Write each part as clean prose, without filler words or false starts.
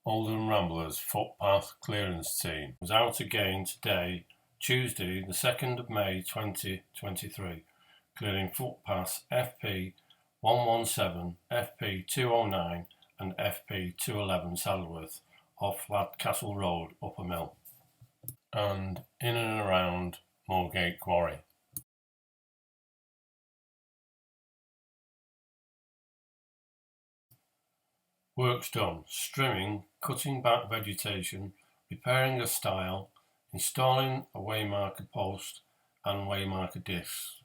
Oldham Ramblers Footpath clearance team was out again today, Tuesday the 2nd of May 2023, clearing footpaths FP 117, FP 209 and FP 211 Saddleworth off Ladcastle Road Uppermill and in and around Moorgate Quarry. Works done: strimming, cutting back vegetation, repairing a stile, installing a waymarker post and waymarker discs.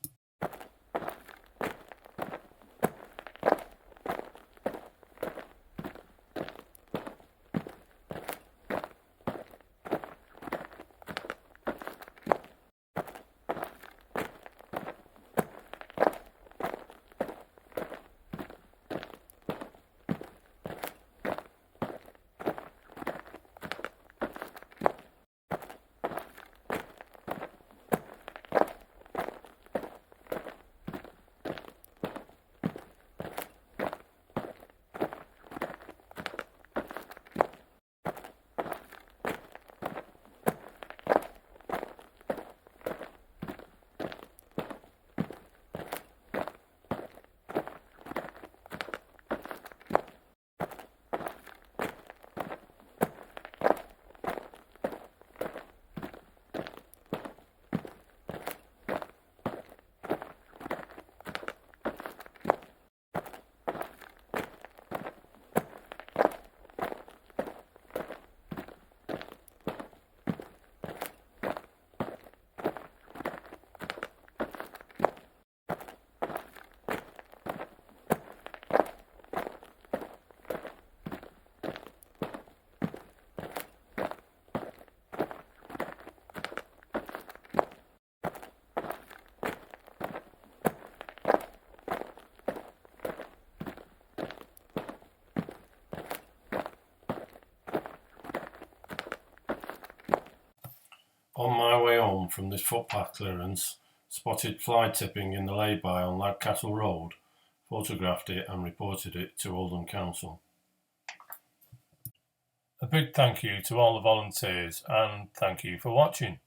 On my way home from this footpath clearance, spotted fly tipping in the lay-by on Ladcastle Road, photographed it and reported it to Oldham Council. A big thank you to all the volunteers and thank you for watching.